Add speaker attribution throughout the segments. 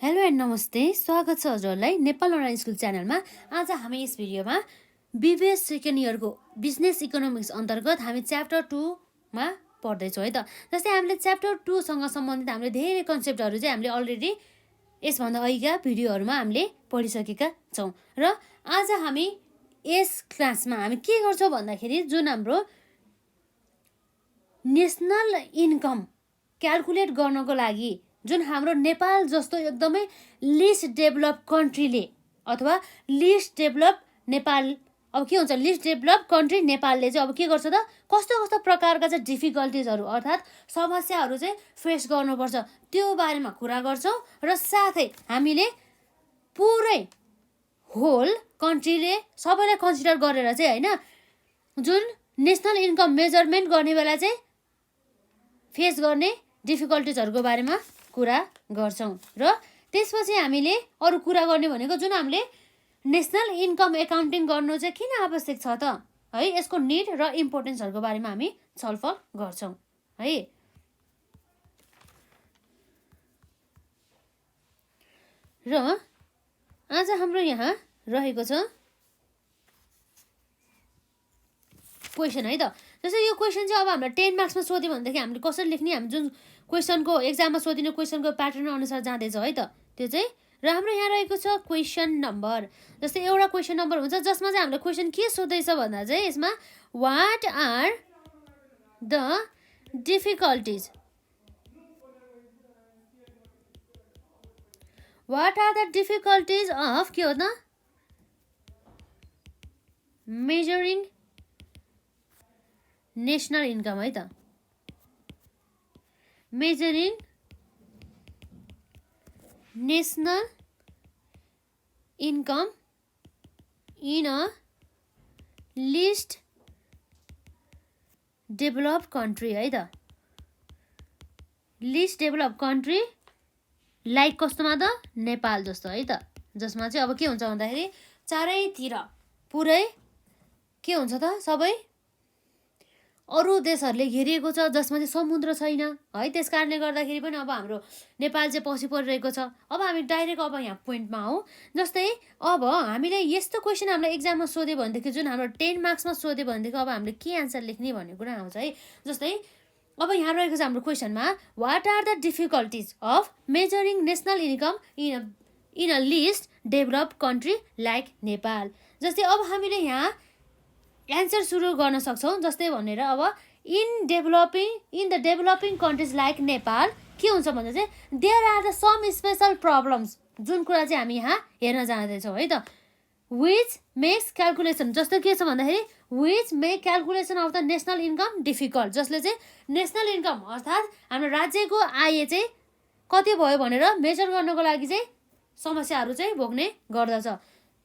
Speaker 1: Hello and नमस्ते, स्वागत छ हजुरहरूलाई नेपाल अनलाइन स्कुल च्यानलमा। आज हामी यस भिडियोमा बिबिएस सेकेन्ड इयरको बिजनेस इकोनोमिक्स अन्तर्गत हामी च्याप्टर 2मा पढ्दैछौँ है त। जस्तै हामीले च्याप्टर 2सँग सम्बन्धित हामीले धेरै कन्सेप्टहरू चाहिँ हामीले अलरेडी यसभन्दा अघिका भिडियोहरूमा हामीले पढिसकेका छौँ। र आज हामी यस क्लासमा हामी के गर्छौँ भन्दाखेरि जुन हाम्रो नेसनल इन्कम क्याल्कुलेट गर्नको लागि जुन हाम्रो नेपाल जस्तो एकदमै लिस्ट डेभलप कन्ट्रीले अथवा लिस्ट डेभलप नेपाल अब के हुन्छ लिस्ट डेभलप कन्ट्री नेपालले चाहिँ अब के गर्छ त कस्तो कस्तो प्रकारका चाहिँ डिफिकल्टिजहरू अर्थात् समस्याहरू चाहिँ फेस गर्नुपर्छ त्यो बारेमा कुरा गर्छौँ। र साथै हामीले पुरै होल कन्ट्रीले सबैलाई कन्सिडर गरेर चाहिँ होइन जुन नेसनल इन्कम मेजरमेन्ट गर्ने बेला चाहिँ फेस गर्ने डिफिकल्टिजहरूको बारेमा कुरा गर्छौँ। र त्यसपछि हामीले अरू कुरा गर्ने भनेको जुन हामीले नेसनल इन्कम एकाउन्टिङ गर्नु चाहिँ किन आवश्यक छ त है यसको निड र इम्पोर्टेन्सहरूको बारेमा हामी छलफल गर्छौँ है। र आज हाम्रो यहाँ रहेको छ क्वेसन है त। जस्तै यो क्वेसन चाहिँ अब हामीलाई 10 मार्क्समा सोध्यो भनेदेखि हामीले कसरी लेख्ने हामी जुन क्वेसनको एक्जाममा सोधिने क्वेसनको प्याटर्न अनुसार जाँदैछ है त त्यो चाहिँ। र हाम्रो यहाँ रहेको छ क्वेसन नम्बर। जस्तै एउटा क्वेसन नम्बर हुन्छ जसमा चाहिँ हामीले क्वेसन के सोध्दैछ भन्दा चाहिँ यसमा what are the difficulties of के हो त मेजरिङ नेसनल इन्कम है त measuring national income in a least develop country है त। लिस्ट डेभलप कन्ट्री लाइक कस्तोमा त नेपाल जस्तो है त जसमा चाहिँ अब के हुन्छ भन्दाखेरि चारैतिर पुरै के हुन्छ त सबै अरू देशहरूले घेरिएको छ जसमा चाहिँ समुद्र छैन है। त्यस कारणले गर्दाखेरि पनि अब हाम्रो नेपाल चाहिँ पछि परिरहेको छ। अब हामी डाइरेक्ट अब यहाँ पोइन्टमा हौ। जस्तै अब हामीले यस्तो क्वेसन हामीलाई एक्जाममा सोध्यो भनेदेखि जुन हाम्रो 10 मार्क्समा सोध्यो भनेदेखि अब हामीले के आन्सर लेख्ने भन्ने कुरा आउँछ है। जस्तै अब यहाँ रहेको छ हाम्रो क्वेसनमा what are the difficulties of measuring national income in a least develop country like Nepal. जस्तै अब हामीले यहाँ एन्सर सुरु गर्न सक्छौँ। जस्तै भनेर अब in the developing countries like Nepal के हुन्छ भन्दा चाहिँ there are the some special problems जुन कुरा चाहिँ हामी यहाँ हेर्न जाँदैछौँ है त। विच मेक्स क्यालकुलेसन जस्तो के छ भन्दाखेरि which make calculation of the national income difficult जसले चाहिँ नेसनल इन्कम अर्थात् हाम्रो राज्यको आय चाहिँ कति भयो भनेर मेजर गर्नको लागि चाहिँ समस्याहरू चाहिँ भोग्ने गर्दछ।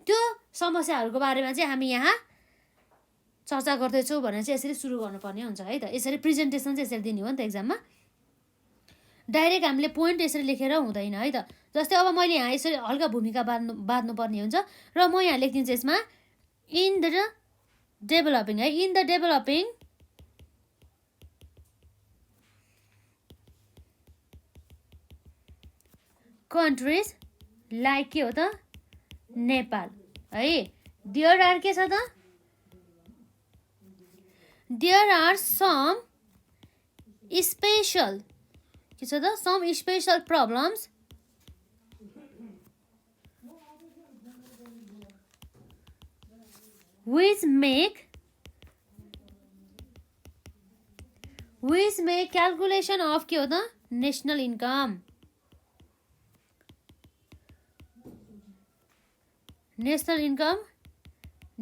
Speaker 1: त्यो समस्याहरूको बारेमा चाहिँ हामी यहाँ चर्चा गर्दैछौँ भनेर चाहिँ यसरी सुरु गर्नुपर्ने हुन्छ है त। यसरी प्रेजेन्टेसन चाहिँ यसरी दिने हो नि त एक्जाममा। डाइरेक्ट हामीले पोइन्ट यसरी लेखेर हुँदैन है त। जस्तै अब मैले यहाँ यसरी हल्का भूमिका बाँध्नुपर्ने हुन्छ र म यहाँ लेखिदिन्छु यसमा इन द डेभलपिङ है in the developing countries like के हो त नेपाल है। देयर आर के छ त there are some special problems which make calculation of के हो त national income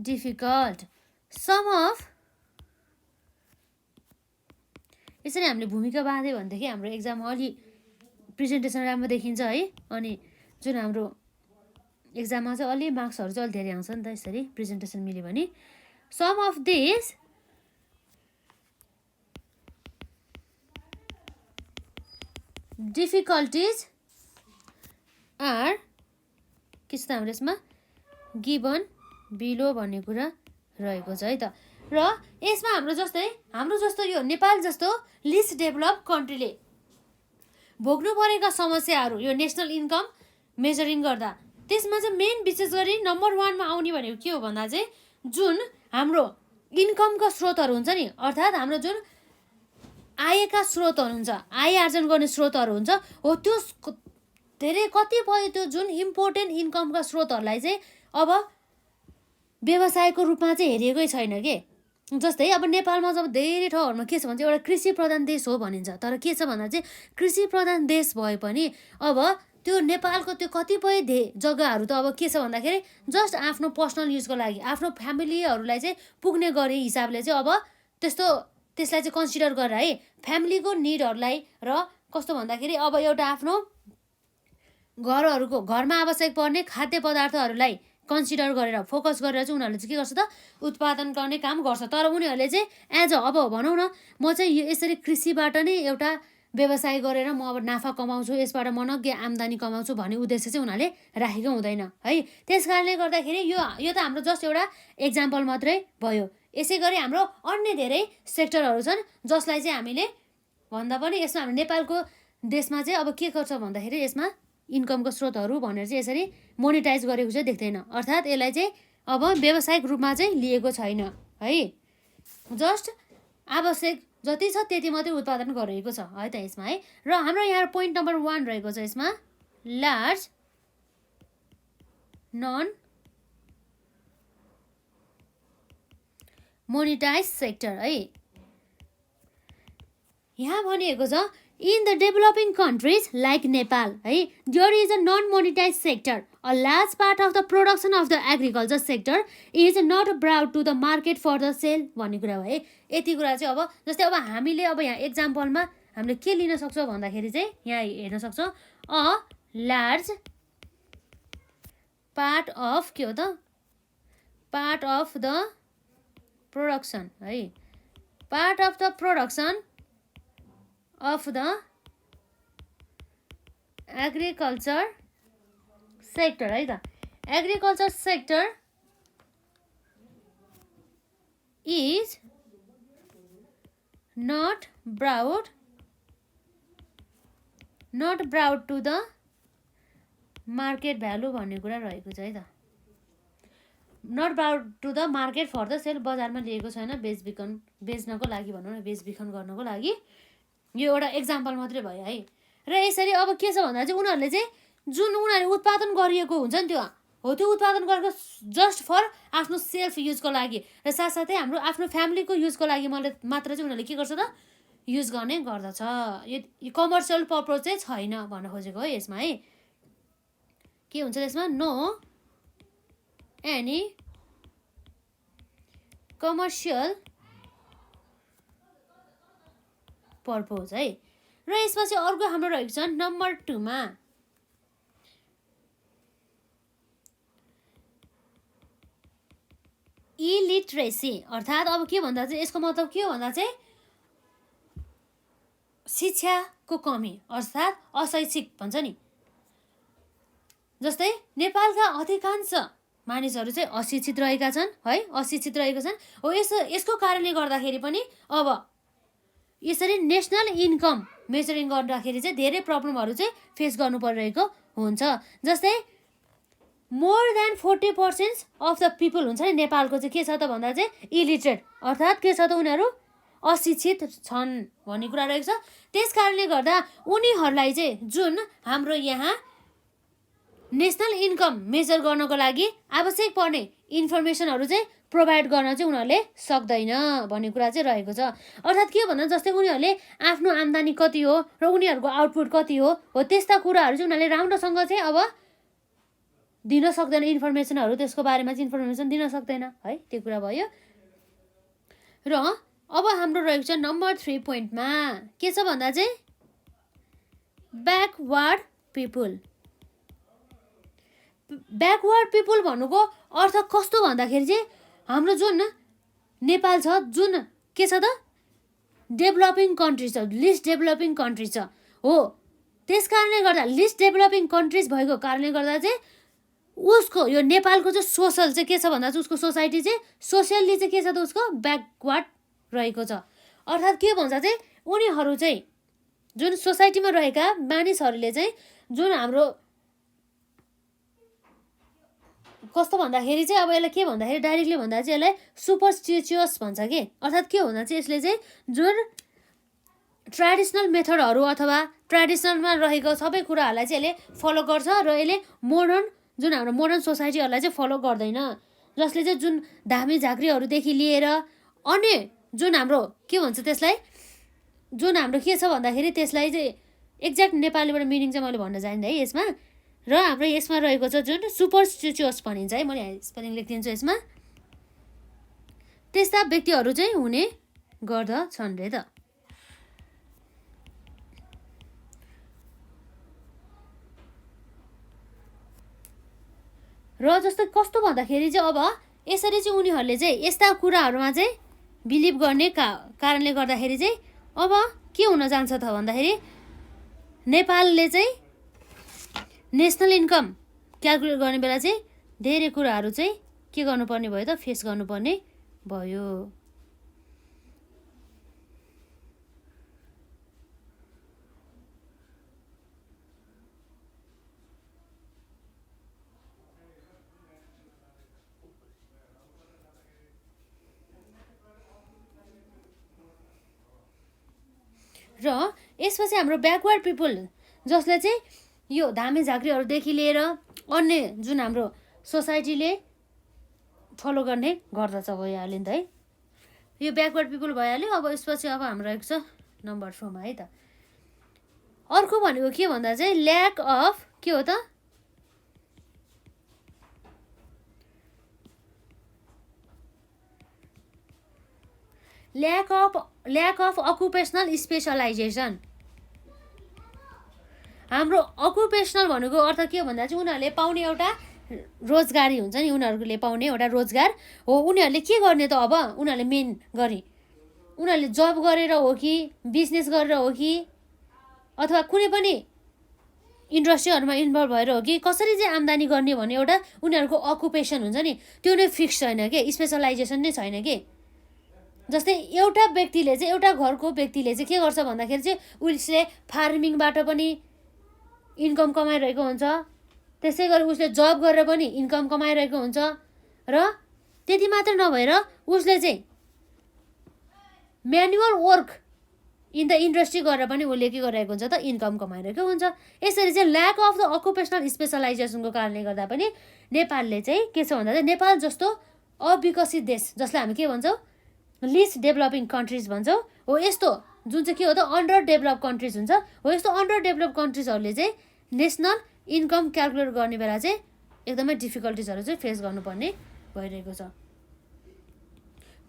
Speaker 1: difficult। some of यसरी हामीले भूमिका बाँध्यो भनेदेखि हाम्रो एक्जाममा अलि प्रेजेन्टेसन राम्रो देखिन्छ है। अनि जुन हाम्रो एक्जाममा चाहिँ अलि मार्क्सहरू चाहिँ अलि धेरै आउँछ नि त यसरी प्रेजेन्टेसन मिल्यो भने। Some of this difficulties are के छ त हाम्रो यसमा गिभन बिलो भन्ने कुरा रहेको छ है त। र यसमा हाम्रो जस्तो यो नेपाल जस्तो लिस्ट डेभलप कन्ट्रीले भोग्नु परेका समस्याहरू यो नेसनल इन्कम मेजरिङ गर्दा त्यसमा चाहिँ मेन विशेष गरी नम्बर 1 मा आउने भनेको के हो भन्दा चाहिँ जुन हाम्रो इन्कमका स्रोतहरू हुन्छ नि, अर्थात् हाम्रो जुन आयका स्रोतहरू हुन्छ, आय आर्जन गर्ने स्रोतहरू हुन्छ हो, त्यो धेरै कतिपय त्यो जुन इम्पोर्टेन्ट इन्कमका स्रोतहरूलाई चाहिँ अब व्यवसायको रूपमा चाहिँ हेरिएकै छैन के। जस्तै अब नेपालमा जब धेरै ठाउँहरूमा के छ भने चाहिँ एउटा कृषि प्रधान देश हो भनिन्छ, तर के छ भन्दा चाहिँ कृषि प्रधान देश भए पनि अब त्यो नेपालको त्यो कतिपय जग्गाहरू त अब के छ भन्दाखेरि जस्ट आफ्नो पर्सनल युजको लागि, आफ्नो फ्यामिलीहरूलाई चाहिँ पुग्ने गरे हिसाबले चाहिँ अब त्यसलाई चाहिँ कन्सिडर गरेर है फ्यामिलीको निडहरूलाई र कस्तो भन्दाखेरि अब एउटा आफ्नो घरमा आवश्यक पर्ने खाद्य पदार्थहरूलाई कन्सिडर गरेर फोकस गरेर चाहिँ उनीहरूले चाहिँ के गर्छ त उत्पादन गर्ने काम गर्छ। तर उनीहरूले चाहिँ अब भनौँ न म चाहिँ यसरी कृषिबाट नै एउटा व्यवसाय गरेर म अब नाफा कमाउँछु, यसबाट मनग्य आम्दानी कमाउँछु भन्ने उद्देश्य चाहिँ उनीहरूले राखेको हुँदैन है। त्यस कारणले गर्दाखेरि यो त हाम्रो जस्ट एउटा एक्जाम्पल मात्रै भयो। यसै गरी हाम्रो अन्य धेरै सेक्टरहरू छन् जसलाई चाहिँ हामीले भन्दा पनि यसमा हाम्रो नेपालको देशमा चाहिँ अब के गर्छ भन्दाखेरि यसमा इन्कमको स्रोतहरू भनेर चाहिँ यसरी मोनिटाइज गरेको चाहिँ देख्दैन, अर्थात् यसलाई चाहिँ अब व्यावसायिक रूपमा चाहिँ लिएको छैन है। जस्ट आवश्यक जति छ त्यति मात्रै उत्पादन गरिएको छ है त यसमा है। र हाम्रो यहाँ पोइन्ट नम्बर 1 रहेको छ यसमा लार्ज नन मोनिटाइज सेक्टर है। यहाँ भनिएको छ in the developing countries like Nepal, there is a non-monetized sector. A large part of the production of the agriculture sector is not brought to the market for the sale. भन्ने कुरा हो है। यति कुरा चाहिँ अब जस्तै अब हामीले अब यहाँ एक्जाम्पलमा हामीले के लिन सक्छौँ भन्दाखेरि चाहिँ यहाँ हेर्न सक्छौँ a large part of के हो त part of the production है, part of the production of the agriculture sector है त। agriculture sector is not brought to the market value भन्ने कुरा रहेको छ है त। not brought to the market for the sale, बजारमा लिएको छैन बेच्नको लागि भनौँ न, बेचबिखन गर्नको लागि। यो एउटा एक्जाम्पल मात्रै भयो है। र यसरी अब के छ भन्दा चाहिँ उनीहरूले चाहिँ जुन उनीहरूले उत्पादन गरिएको हुन्छ नि त्यो उत्पादन गरेको जस्ट फर आफ्नो सेल्फ युजको लागि र साथसाथै हाम्रो आफ्नो फ्यामिलीको युजको लागि मात्र चाहिँ उनीहरूले के गर्छ त युज गर्ने गर्दछ। यो कमर्सियल पर्पज चाहिँ छैन भन्न खोजेको है यसमा है। के हुन्छ यसमा नो एनी कमर्सियल पर्पज है। र यसपछि अर्को हाम्रो रहेको छ नम्बर 2 मा इलिट्रेसी, अर्थात् अब के भन्दा चाहिँ यसको मतलब के हो भन्दा चाहिँ शिक्षाको कमी अर्थात् अशैक्षिक भन्छ नि। जस्तै नेपालका अधिकांश मानिसहरू चाहिँ अशिक्षित रहेका छन् है, अशिक्षित रहेका छन् हो। यसको कारणले गर्दाखेरि पनि अब यसरी नेसनल इन्कम मेजरिङ गर्दाखेरि चाहिँ धेरै प्रब्लमहरू चाहिँ फेस गर्नु परिरहेको हुन्छ। जस्तै more than 40% of the people हुन्छ नि नेपालको चाहिँ के छ त भन्दा चाहिँ इलिटरेट, अर्थात् के छ त उनीहरू अशिक्षित छन् भन्ने कुरा रहेको छ। त्यस कारणले गर्दा उनीहरूलाई चाहिँ जुन हाम्रो यहाँ नेसनल इन्कम मेजर गर्नको लागि आवश्यक पर्ने इन्फर्मेसनहरू चाहिँ प्रोभाइड गर्न चाहिँ उनीहरूले सक्दैन भन्ने कुरा चाहिँ रहेको छ। अर्थात् के भन्दा जस्तै उनीहरूले आफ्नो आम्दानी कति हो र उनीहरूको आउटपुट कति हो त्यस्ता कुराहरू चाहिँ उनीहरूले राम्रोसँग चाहिँ अब दिन सक्दैन, इन्फर्मेसनहरू त्यसको बारेमा चाहिँ इन्फर्मेसन दिन सक्दैन है, त्यो कुरा भयो। र अब हाम्रो रहेको छ नम्बर 3 पोइन्टमा के छ भन्दा चाहिँ ब्याकवर्ड पिपुल। ब्याकवर्ड पिपुल भन्नुको अर्थ कस्तो भन्दाखेरि चाहिँ हाम्रो जुन नेपाल छ जुन के छ त डेभलपिङ कन्ट्री छ, लिस्ट डेभलपिङ कन्ट्री छ हो। त्यस कारणले गर्दा लिस्ट डेभलपिङ कन्ट्रिज भएको कारणले गर्दा चाहिँ उसको यो नेपालको चाहिँ सोसल चाहिँ के छ भन्दा चाहिँ उसको सोसाइटी चाहिँ सोसियल्ली चाहिँ के छ त उसको ब्याकवर्ड रहेको छ। अर्थात् के भन्छ चाहिँ उनीहरू चाहिँ जुन सोसाइटीमा रहेका मानिसहरूले चाहिँ जुन हाम्रो कस्तो भन्दाखेरि चाहिँ अब यसलाई के भन्दाखेरि डाइरेक्टली भन्दा चाहिँ यसलाई सुपरस्टिचियस भन्छ कि। अर्थात् के भन्दा चाहिँ यसले चाहिँ जुन ट्रेडिसनल मेथडहरू अथवा ट्रेडिसनलमा रहेको सबै कुराहरूलाई चाहिँ यसले फलो गर्छ र यसले मोडर्न जुन हाम्रो मोडर्न सोसाइटीहरूलाई चाहिँ फलो गर्दैन, जसले चाहिँ जुन धामी झाँक्रीहरूदेखि लिएर अन्य जुन हाम्रो के भन्छ त्यसलाई, जुन हाम्रो के छ भन्दाखेरि त्यसलाई चाहिँ एक्ज्याक्ट नेपालीबाट मिनिङ चाहिँ मैले भन्न जान्दिनँ है यसमा। र हाम्रो यसमा रहेको छ जुन सुपरस्टिचियस भनिन्छ है, मैले स्पेलिङ लेखिदिन्छु यसमा। त्यस्ता व्यक्तिहरू चाहिँ हुने गर्दछन् रे त। र जस्तो कस्तो भन्दाखेरि चाहिँ अब यसरी चाहिँ उनीहरूले चाहिँ यस्ता कुराहरूमा चाहिँ बिलिभ गर्ने कारणले गर्दाखेरि चाहिँ अब के हुन जान्छ त भन्दाखेरि नेपालले चाहिँ नेसनल इन्कम क्यालकुलेट गर्ने बेला चाहिँ धेरै कुराहरू चाहिँ के गर्नुपर्ने भयो त, फेस गर्नुपर्ने भयो। र यसपछि हाम्रो ब्याकवर्ड पिपुल जसले चाहिँ यो धामी झाँक्रीहरूदेखि लिएर अन्य जुन हाम्रो सोसाइटीले फलो गर्ने गर्दछ भइहाल्यो नि त है। यो ब्याकवर्ड पिपुल भइहाल्यो। अब यसपछि अब हाम्रो रहेको छ नम्बर 4 मा है त। अर्को भनेको के भन्दा चाहिँ ल्याक अफ के हो त, ल्याक अफ अकुपेसनल स्पेसलाइजेसन। हाम्रो अकुपेसनल भनेको अर्थ के हो भन्दा चाहिँ उनीहरूले पाउने एउटा रोजगारी हुन्छ नि, उनीहरूले पाउने एउटा रोजगार हो। उनीहरूले के गर्ने त, अब उनीहरूले मेन गरी उनीहरूले जब गरेर हो कि बिजनेस गरेर हो कि अथवा कुनै पनि इन्डस्ट्रीहरूमा इन्भल्भ भएर हो कि कसरी चाहिँ आम्दानी गर्ने भन्ने एउटा उनीहरूको अकुपेसन हुन्छ नि, त्यो नै फिक्स छैन कि, स्पेसलाइजेसन नै छैन कि। जस्तै एउटा व्यक्तिले चाहिँ एउटा घरको व्यक्तिले चाहिँ के गर्छ भन्दाखेरि चाहिँ उसले फार्मिङबाट पनि इन्कम कमाइरहेको हुन्छ, त्यसै गरी उसले जब गरेर पनि इन्कम कमाइरहेको हुन्छ। र त्यति मात्र नभएर उसले चाहिँ manual work in the industry गरेर पनि उसले के गरिरहेको हुन्छ त, इन्कम कमाइरहेको हुन्छ। यसरी चाहिँ ल्याक अफ द अकुपेसनल स्पेसलाइजेसनको कारणले गर्दा पनि नेपालले चाहिँ के छ भन्दा चाहिँ नेपाल जस्तो अविकसित देश जसलाई हामी के भन्छौँ लिस्ट डेभलपिङ कन्ट्रिज भन्छौँ हो, यस्तो जुन चाहिँ के हो त अन्डर डेभलप कन्ट्रिज हुन्छ हो, यस्तो अन्डर डेभलप कन्ट्रिजहरूले चाहिँ नेसनल इन्कम क्यालकुलेट गर्ने बेला चाहिँ एकदमै डिफिकल्टिजहरू चाहिँ फेस गर्नुपर्ने भइरहेको छ।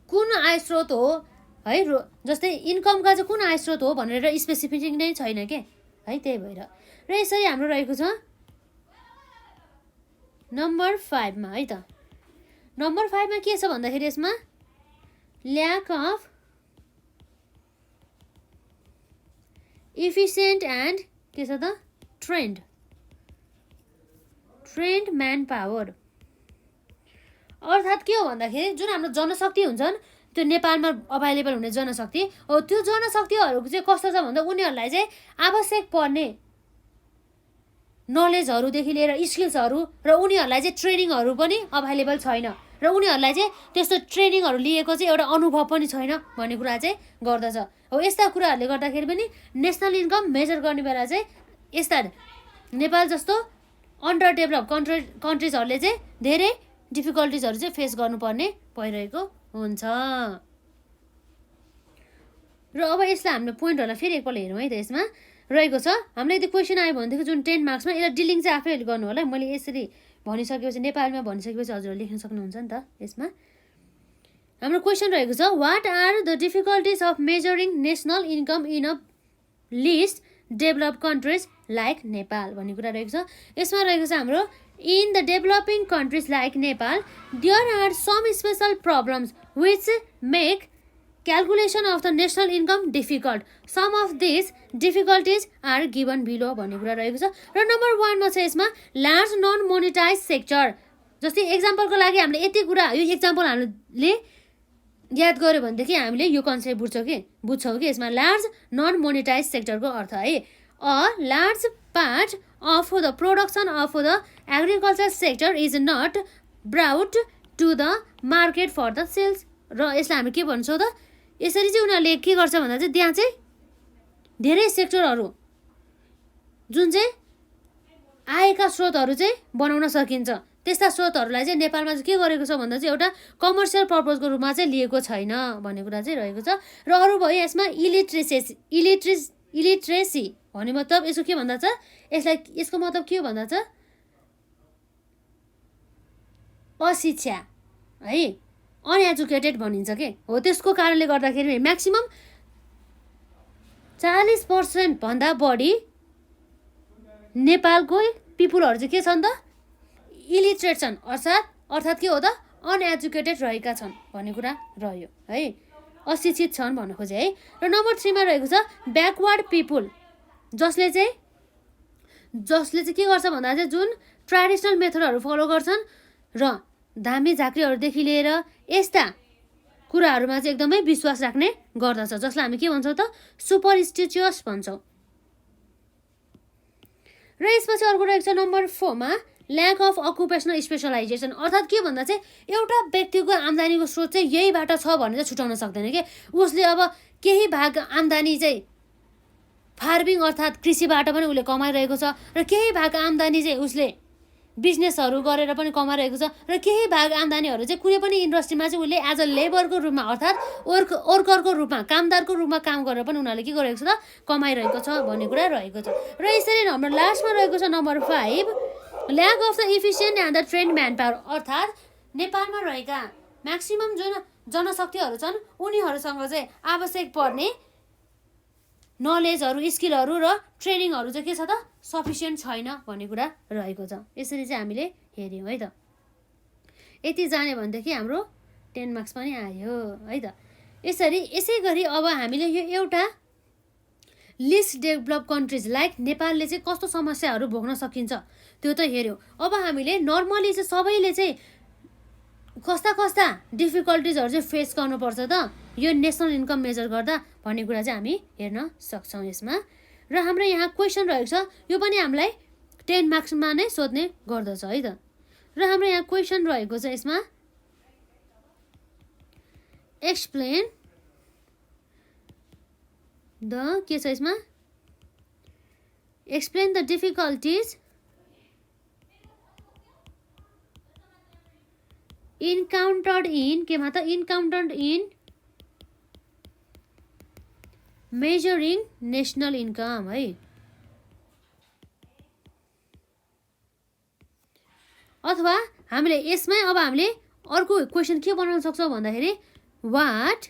Speaker 1: कुन आय स्रोत हो है, जस्तै इन्कमका चाहिँ कुन आय स्रोत हो भनेर स्पेसिफिक नै छैन के है, त्यही भएर। र यसरी हाम्रो रहेको छ नम्बर 5 मा है त। नम्बर 5 मा के छ भन्दाखेरि यसमा ल्याक अफ इफिसियन्ट एन्ड के छ त ट्रेन्ड म्यान पावर। अर्थात् के हो भन्दाखेरि जुन हाम्रो जनशक्ति हुन्छन् त्यो नेपालमा अभाइलेबल हुने जनशक्ति हो, त्यो जनशक्तिहरूको चाहिँ कस्तो छ भन्दा उनीहरूलाई चाहिँ आवश्यक पर्ने नलेजहरूदेखि लिएर स्किल्सहरू र उनीहरूलाई चाहिँ ट्रेनिङहरू पनि अभाइलेबल छैन, र उनीहरूलाई चाहिँ त्यस्तो ट्रेनिङहरू लिएको चाहिँ एउटा अनुभव पनि छैन भन्ने कुरा चाहिँ गर्दछ हो। यस्ता कुराहरूले गर्दाखेरि पनि नेसनल इन्कम मेजर गर्ने बेला चाहिँ यस्ता नेपाल जस्तो अन्डर डेभलप कन्ट्रिजहरूले चाहिँ धेरै डिफिकल्टिजहरू चाहिँ फेस गर्नुपर्ने भइरहेको हुन्छ। र अब यसलाई हामीले पोइन्टहरूलाई फेरि एकपल्ट हेरौँ है त। यसमा रहेको छ हामीलाई यदि क्वेसन आयो भनेदेखि जुन 10 मार्क्समा यसलाई डिलिङ चाहिँ आफैले गर्नु होला। मैले यसरी भनिसकेपछि नेपालमा भनिसकेपछि हजुरहरूले लेख्न सक्नुहुन्छ नि त। यसमा हाम्रो क्वेसन रहेको छ what are the difficulties of measuring national income in a least developed countries like Nepal भन्ने कुरा रहेको छ। यसमा रहेको छ हाम्रो in the developing countries like Nepal there are some special problems which make calculation of the national income difficult, some of this difficulties are given below भन्ने कुरा रहेको छ। र नम्बर 1 मा छ यसमा लार्ज नन मोनिटाइज सेक्टर। जस्तै एक्जाम्पलको लागि हामीले यति कुरा यो एक्जाम्पल हामीले याद गऱ्यो भनेदेखि हामीले यो कन्सेप्ट बुझ्छौँ कि यसमा लार्ज नन मोनिटाइज सेक्टरको अर्थ है a large part of the production of the agriculture sector is not brought to the market for the sales. र यसलाई हामी के भन्छौँ त, यसरी चाहिँ उनीहरूले के गर्छ भन्दा चाहिँ त्यहाँ चाहिँ धेरै सेक्टरहरू जुन चाहिँ आयका स्रोतहरू चाहिँ बनाउन सकिन्छ, त्यस्ता स्रोतहरूलाई चाहिँ नेपालमा चाहिँ के गरेको छ भन्दा चाहिँ एउटा कमर्सियल पर्पजको रूपमा चाहिँ लिएको छैन भन्ने कुरा चाहिँ रहेको छ। र अरू भयो यसमा इलिट्रेसी भन्ने मतलब यसको के भन्दा छ, यसको मतलब के भन्दा छ अशिक्षा है, अनएजुकेटेड भनिन्छ के हो। त्यसको कारणले गर्दाखेरि म्याक्सिमम 40% भन्दा बढी नेपालको पिपुलहरू चाहिँ के छन् त, इलिट्रेट छन्, अर्थात् के हो त अनएजुकेटेड रहेका छन् भन्ने कुरा रह्यो है, अशिक्षित छन् भन्न खोजे है। र नम्बर 3 मा रहेको छ ब्याकवर्ड पिपुल, जसले चाहिँ के गर्छ भन्दा चाहिँ जुन ट्रेडिसनल मेथडहरू फलो गर्छन् र धामी झाँक्रीहरूदेखि लिएर यस्ता कुराहरूमा चाहिँ एकदमै विश्वास राख्ने गर्दछ, जसलाई हामी के भन्छौँ त सुपरस्टिचियस भन्छौँ। र यसपछि अर्को रहेको छ नम्बर 4 मा ल्याक अफ अकुपेसनल स्पेसलाइजेसन, अर्थात् के भन्दा चाहिँ एउटा व्यक्तिको आम्दानीको स्रोत चाहिँ यहीबाट छ भनेर छुटाउन सक्दैन कि। उसले अब केही भाग आम्दानी चाहिँ फार्मिङ अर्थात् कृषिबाट पनि उसले कमाइरहेको छ, र केही भाग आम्दानी चाहिँ उसले बिजनेसहरू गरेर पनि कमाइरहेको छ, र केही भाग आम्दानीहरू चाहिँ कुनै पनि इन्डस्ट्रीमा चाहिँ उसले एज अ लेबरको रूपमा अर्थात् वर्करको रूपमा कामदारको रूपमा काम गरेर पनि उनीहरूले के गरेको छ त कमाइरहेको छ भन्ने कुरा रहेको छ। र यसरी हाम्रो लास्टमा रहेको छ number 5 lack of the efficient and the trained man power, अर्थात् नेपालमा रहेका म्याक्सिमम जुन जनशक्तिहरू छन् उनीहरूसँग चाहिँ आवश्यक पर्ने नलेजहरू स्किलहरू र ट्रेनिङहरू चाहिँ के छ त सफिसियन्ट छैन भन्ने कुरा रहेको छ। यसरी चाहिँ हामीले हेऱ्यौँ है त। यति जाने भनेदेखि हाम्रो 10 मार्क्स पनि आयो है त। यसै गरी अब हामीले यो एउटा लिस्ट डेभलप कन्ट्रिज लाइक नेपालले चाहिँ कस्तो समस्याहरू भोग्न सकिन्छ त्यो त हेऱ्यौँ। अब हामीले नर्मली चाहिँ सबैले चाहिँ कस्ता डिफिकल्टिजहरू चाहिँ फेस गर्नुपर्छ त यो नेसनल इन्कम मेजर गर्दा भन्ने कुरा चाहिँ हामी हेर्न सक्छौँ यसमा। र हाम्रो यहाँ क्वेसन रहेको छ, यो पनि हामीलाई 10 मार्क्समा नै सोध्ने गर्दछ है त। र हाम्रो यहाँ क्वेसन रहेको छ यसमा एक्सप्लेन द के छ यसमा एक्सप्लेन द डिफिकल्टिज इन्काउन्टर्ड इन केमा त इन्काउन्टर्ड इन मेजरिङ नेसनल इन्कम है। अथवा हामीले यसमै अब हामीले अर्को क्वेसन के बनाउन सक्छौँ भन्दाखेरि what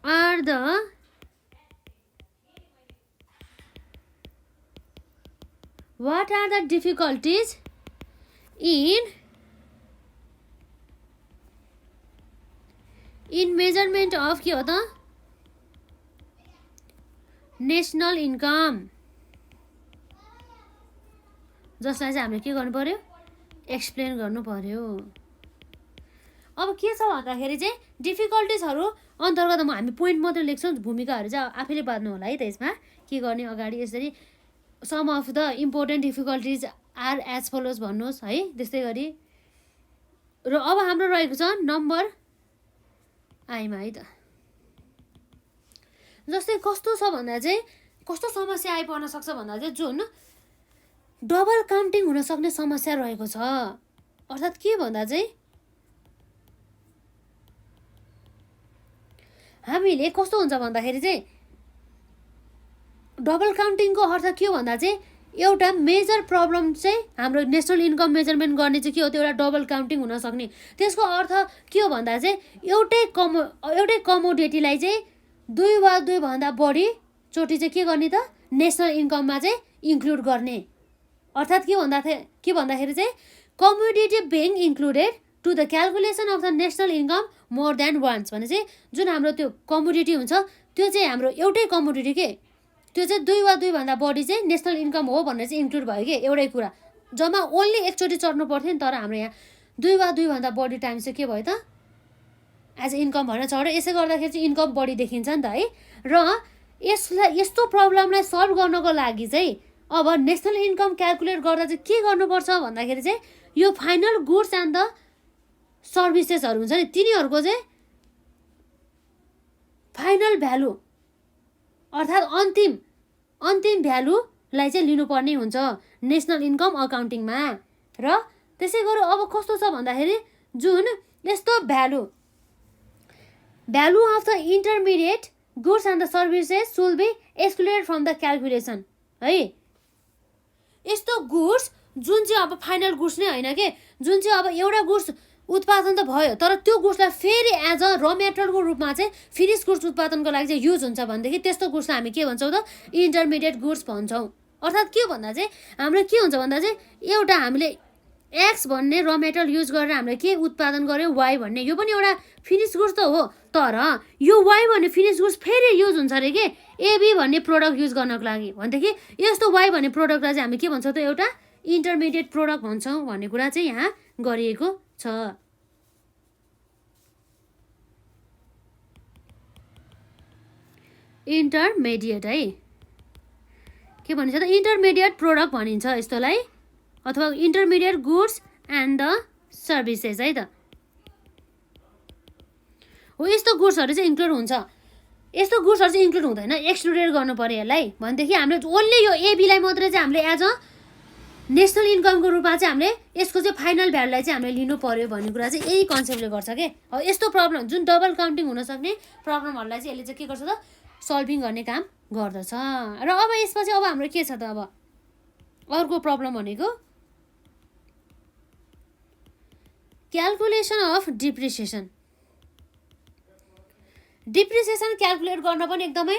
Speaker 1: are the difficulties in measurement of के हो त नेसनल इन्कम, जसलाई चाहिँ हामीले के गर्नु पर्यो एक्सप्लेन गर्नु पर्यो। अब के छ भन्दाखेरि चाहिँ डिफिकल्टिजहरू अन्तर्गत हामी पोइन्ट मात्रै लेख्छौँ, भूमिकाहरू चाहिँ आफैले बाँध्नु होला है त। यसमा के गर्ने अगाडि यसरी some of the important difficulties are as follows भन्नुहोस् है। त्यस्तै गरी र अब हाम्रो रहेको छ नम्बर आइमा है त। जस्तै कस्तो छ भन्दा चाहिँ कस्तो समस्या आइपर्न सक्छ भन्दा चाहिँ जुन डबल काउन्टिङ हुन सक्ने समस्या रहेको छ, अर्थात् के भन्दा चाहिँ हामीले कस्तो हुन्छ भन्दाखेरि चाहिँ डबल काउन्टिङको अर्थ के हो भन्दा चाहिँ एउटा मेजर प्रब्लम चाहिँ हाम्रो नेसनल इन्कम मेजरमेन्ट गर्ने चाहिँ के हो त्यो एउटा डबल काउन्टिङ हुन सक्ने। त्यसको अर्थ के हो भन्दा चाहिँ एउटै कमोडिटीलाई चाहिँ 2 वा 2 भन्दा बढी चोटि चाहिँ के गर्ने त नेसनल इन्कममा चाहिँ इन्क्लुड गर्ने। अर्थात् के भन्दाखेरि चाहिँ commodity being included to the calculation of the national income more than once भने चाहिँ जुन हाम्रो त्यो कमोडिटी हुन्छ त्यो चाहिँ हाम्रो एउटै कमोडिटी के त्यो चाहिँ 2 वा 2 भन्दा बढी चाहिँ नेसनल इन्कम हो भनेर चाहिँ इन्क्लुड भयो कि एउटै कुरा जम्मा ओन्ली एकचोटि चढ्नु पर्थ्यो नि। तर हाम्रो यहाँ 2 वा 2 भन्दा बढी टाइम चाहिँ के भयो त एज इन्कम भनेर चढ्यो। यसै गर्दाखेरि चाहिँ इन्कम बढी देखिन्छ नि त है। र यसलाई यस्तो प्रब्लमलाई सल्भ गर्नको लागि चाहिँ अब नेसनल इन्कम क्यालकुलेट गर्दा चाहिँ के गर्नुपर्छ भन्दाखेरि चाहिँ यो फाइनल गुड्स एन्ड द सर्भिसेसहरू हुन्छ नि तिनीहरूको चाहिँ फाइनल भ्यालु अर्थात् अन्तिम भ्यालुलाई चाहिँ लिनुपर्ने हुन्छ नेसनल इन्कम अकाउन्टिङमा। र त्यसै गरी अब कस्तो छ भन्दाखेरि जुन यस्तो value of the intermediate goods and the services should be excluded from the calculation है। यस्तो गुड्स जुन चाहिँ अब फाइनल गुड्स नै होइन के, जुन चाहिँ अब एउटा गुड्स उत्पादन त भयो तर त्यो गुड्सलाई फेरि एज अ र मेटेरियलको रूपमा चाहिँ फिनिस गुड्स उत्पादनको लागि चाहिँ युज हुन्छ भनेदेखि त्यस्तो गुड्सलाई हामी के भन्छौँ त इन्टरमिडिएट गुड्स भन्छौँ। अर्थात् के भन्दा चाहिँ हाम्रो के हुन्छ भन्दा चाहिँ एउटा हामीले एक्स भन्ने र मेटेरियल युज गरेर हामीले के उत्पादन गऱ्यौँ वाइ भन्ने, यो पनि एउटा फिनिस गुड्स त हो तर यो वाइ भन्ने फिनिस गुड्स फेरि युज हुन्छ अरे के एबी भन्ने प्रोडक्ट युज गर्नको लागि भनेदेखि यस्तो वाइ भन्ने प्रोडक्टलाई चाहिँ हामी के भन्छौँ त एउटा इन्टरमिडिएट प्रोडक्ट भन्छौँ भन्ने कुरा चाहिँ यहाँ गरिएको छ। इन्टरमिडिएट है के भनिन्छ त इन्टरमिडिएट प्रोडक्ट भनिन्छ यस्तोलाई अथवा intermediate goods and the services है त हो। यस्तो गुड्सहरू चाहिँ इन्क्लुड हुन्छ, यस्तो गुड्सहरू चाहिँ इन्क्लुड हुँदैन, एक्सक्लुडेड गर्नु पर्यो यसलाई भनेदेखि हामीले ओन्ली यो एबीलाई मात्रै चाहिँ हामीले एज अ नेसनल इन्कमको रूपमा चाहिँ हामीले यसको चाहिँ फाइनल भ्यालुलाई चाहिँ हामीले लिनु पर्यो भन्ने कुरा चाहिँ यही कन्सेप्टले गर्छ के। अब यस्तो प्रब्लम जुन डबल काउन्टिङ हुनसक्ने प्रब्लमहरूलाई चाहिँ यसले चाहिँ के गर्छ त सल्भिङ गर्ने काम गर्दछ। र अब यसपछि अब हाम्रो के छ त अब अर्को प्रब्लम भनेको calculation of depreciation. Depreciation calculate गर्न पनि एकदमै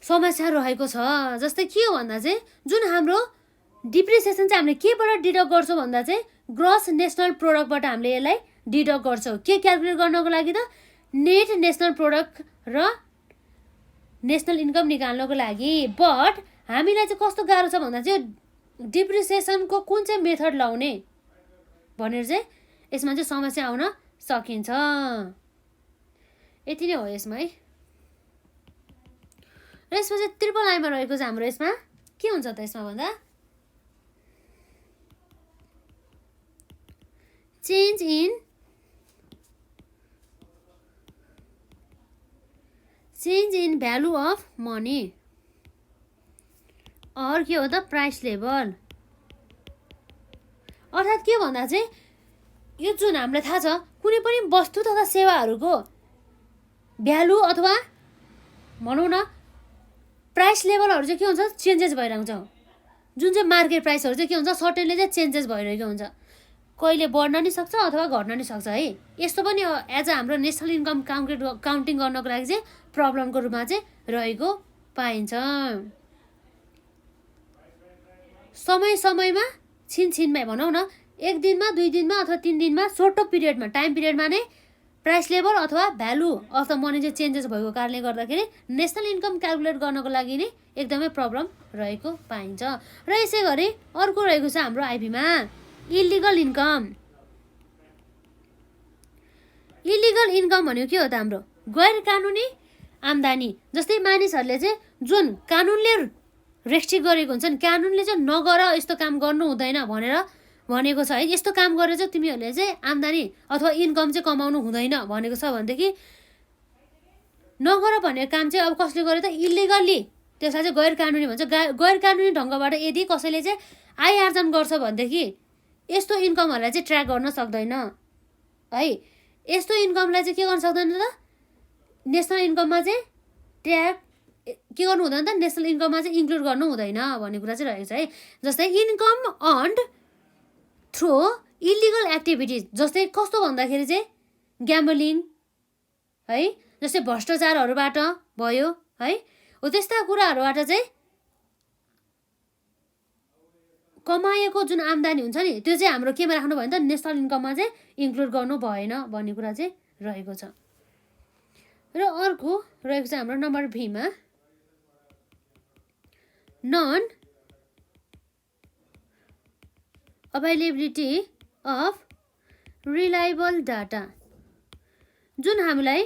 Speaker 1: समस्या रहेको छ। जस्तै के हो भन्दा चाहिँ जुन हाम्रो डिप्रिसिएसन चाहिँ हामीले केबाट डिडक्ट गर्छौँ भन्दा चाहिँ ग्रस नेसनल प्रोडक्टबाट हामीले यसलाई डिडक्ट गर्छौँ के क्यालकुलेट गर्नको लागि त नेट नेसनल प्रोडक्ट र नेसनल इन्कम निकाल्नको लागि। बट हामीलाई चाहिँ कस्तो गाह्रो छ भन्दा चाहिँ डिप्रिसिएसनको कुन चाहिँ मेथड लाउने भनेर चाहिँ यसमा चाहिँ समस्या आउन सकिन्छ। यति नै हो यसमा है। र यसमा चाहिँ ट्रिपल आईमा रहेको चाहिँ हाम्रो यसमा के हुन्छ त यसमा भन्दा change in value of money और के हो त प्राइस लेभल। अर्थात् के भन्दा चाहिँ यो जुन हामीलाई थाहा छ कुनै पनि वस्तु तथा सेवाहरूको भ्यालु अथवा भनौँ न प्राइस लेभलहरू चाहिँ के हुन्छ चेन्जेस भइरहेको हुन्छ। जुन चाहिँ मार्केट प्राइसहरू चाहिँ के हुन्छ सर्टेनली चाहिँ चेन्जेस भइरहेको हुन्छ, कहिले बढ्न नि सक्छ अथवा घट्न नि सक्छ है। यस्तो पनि एज अ हाम्रो नेसनल इन्कम काउन्टिङ गर्नको लागि चाहिँ प्रब्लमको रूपमा चाहिँ रहेको पाइन्छ। समयमा छिनछिनमै भनौँ न एक दिनमा दुई दिनमा अथवा 3 दिनमा सर्ट पिरियडमा टाइम पिरियडमा नै प्राइस लेभल अथवा भ्यालु अफ द मनी चाहिँ चेन्जेस भएको कारणले गर्दाखेरि नेसनल इन्कम क्यालकुलेट गर्नको लागि नै एकदमै प्रब्लम रहेको पाइन्छ। र यसै गरी अर्को रहेको छ हाम्रो आइपीमा इलिगल इन्कम। इलिगल इन्कम भनेको के हो त हाम्रो गैर कानुनी आम्दानी। जस्तै मानिसहरूले चाहिँ जुन कानुनले रेस्ट्रिक्ट गरेको हुन्छ नि कानुनले चाहिँ नगर यस्तो काम गर्नु हुँदैन भनेर भनेको छ है, यस्तो काम गरेर चाहिँ तिमीहरूले चाहिँ आम्दानी अथवा इन्कम चाहिँ कमाउनु हुँदैन भनेको छ भनेदेखि नगर भन्ने काम चाहिँ अब कसले गर्यो त इलिगल्ली त्यसलाई चाहिँ गैर कानुनी भन्छ। गैर कानुनी ढङ्गबाट यदि कसैले चाहिँ आय आर्जन गर्छ भनेदेखि यस्तो इन्कमहरूलाई चाहिँ ट्र्याक गर्न सक्दैन है। यस्तो इन्कमलाई चाहिँ के गर्न सक्दैन त नेसनल इन्कममा चाहिँ ट्र्याक के गर्नु हुँदैन त नेसनल इन्कममा चाहिँ इन्क्लुड गर्नु हुँदैन भन्ने कुरा चाहिँ रहेको छ है। जस्तै income earned through illegal activities जस्तै कस्तो भन्दाखेरि चाहिँ ग्याम्बलिङ है, जस्तै भ्रष्टाचारहरूबाट भयो है, हो त्यस्ता कुराहरूबाट चाहिँ कमाएको जुन आम्दानी हुन्छ नि त्यो चाहिँ हाम्रो केमा राख्नु भयो त नेसनल इन्कममा चाहिँ इन्क्लुड गर्नु भएन भन्ने कुरा चाहिँ रहेको छ। र अर्को रहेको छ हाम्रो नम्बर भीमा non availability of reliable data. जुन हामीलाई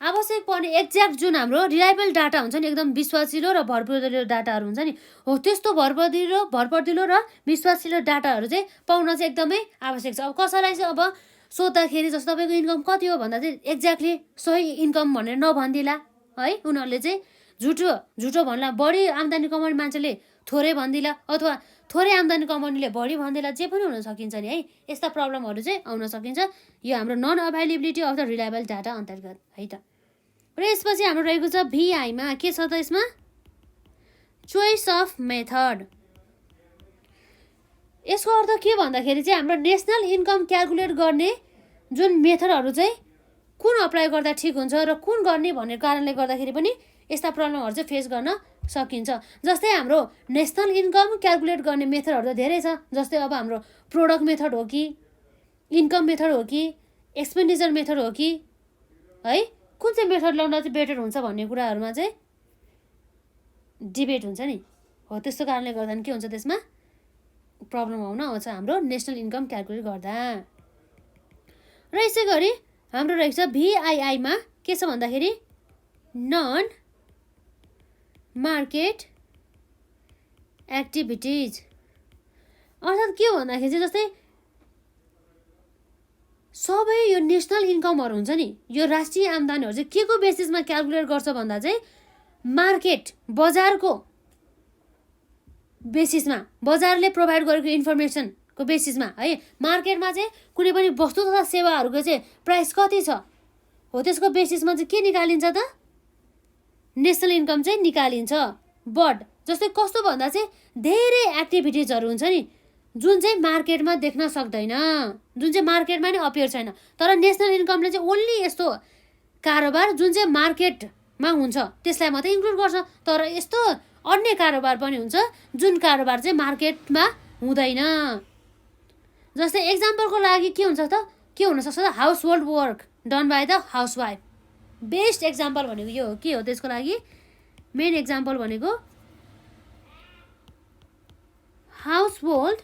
Speaker 1: आवश्यक पर्ने एक्ज्याक्ट जुन हाम्रो रिलायबल डाटा हुन्छ नि, एकदम विश्वासिलो र भरपर्दिलो डाटाहरू हुन्छ नि, हो त्यस्तो भरपर्दिलो र विश्वासिलो डाटाहरू चाहिँ पाउन चाहिँ एकदमै आवश्यक छ। अब कसैलाई चाहिँ अब सोद्धाखेरि जस्तो तपाईँको इन्कम कति हो भन्दा चाहिँ एक्ज्याक्टली सही इन्कम भनेर नभनिदिला है, उनीहरूले चाहिँ झुटो भन्ला। बढी आम्दानी कमाउने मान्छेले थोरै भनिदिला अथवा थोरै आम्दानी कमाउनेले बढी भनिदिला, जे पनि हुन सकिन्छ नि है। यस्ता प्रब्लमहरू चाहिँ आउन सकिन्छ यो हाम्रो non availability of the reliable data अन्तर्गत है त। र यसपछि हाम्रो रहेको छ भिआईमा के छ त, यसमा चोइस अफ मेथड। यसको अर्थ के भन्दाखेरि चाहिँ हाम्रो नेसनल इन्कम क्यालकुलेट गर्ने जुन मेथडहरू चाहिँ कुन अप्लाई गर्दा ठिक हुन्छ र कुन गर्ने भन्ने कारणले गर्दाखेरि पनि यस्ता प्रब्लमहरू चाहिँ फेस गर्न सकिन्छ। जस्तै हाम्रो नेसनल इन्कम क्यालकुलेट गर्ने मेथडहरू त धेरै छ। जस्तै अब हाम्रो प्रोडक्ट मेथड हो कि, इन्कम मेथड हो कि, एक्सपेन्डिचर मेथड हो कि है, कुन चाहिँ मेथड लाउँदा चाहिँ बेटर हुन्छ भन्ने कुराहरूमा चाहिँ डिबेट हुन्छ नि। हो त्यस्तो कारणले गर्दा के हुन्छ, त्यसमा प्रब्लम आउन आउँछ हाम्रो नेसनल इन्कम क्यालकुलेट गर्दा। र यसै गरी हाम्रो रहेको छ भिआइआईमा के छ भन्दाखेरि नन मार्केट एक्टिभिटिज। अर्थात् के हो भन्दाखेरि चाहिँ जस्तै सबै यो नेसनल इन्कमहरू हुन्छ नि, यो राष्ट्रिय आम्दानीहरू चाहिँ के को बेसिसमा क्यालकुलेट गर्छ भन्दा चाहिँ मार्केट बजारको बेसिसमा, बजारले प्रोभाइड गरेको इन्फर्मेसनको बेसिसमा है। मार्केटमा चाहिँ कुनै पनि वस्तु तथा सेवाहरूको चाहिँ प्राइस कति छ हो त्यसको बेसिसमा चाहिँ के निकालिन्छ त, नेसनल इन्कम चाहिँ निकालिन्छ। बट जस्तै कस्तो भन्दा चाहिँ धेरै एक्टिभिटिजहरू हुन्छ नि जुन चाहिँ मार्केटमा देख्न सक्दैन, जुन चाहिँ मार्केटमा नै अपियर छैन, तर नेसनल इन्कमले चाहिँ ओन्ली यस्तो कारोबार जुन चाहिँ मार्केटमा हुन्छ त्यसलाई मात्रै इन्क्लुड गर्छ। तर यस्तो अन्य कारोबार पनि हुन्छ जुन कारोबार चाहिँ मार्केटमा हुँदैन। जस्तै एक्जाम्पलको लागि के हुन्छ त, के हुनसक्छ त, house hold work done by the housewife. Best example भनेको यो हो। के हो त्यसको लागि मेन एक्जाम्पल भनेको हाउस होल्ड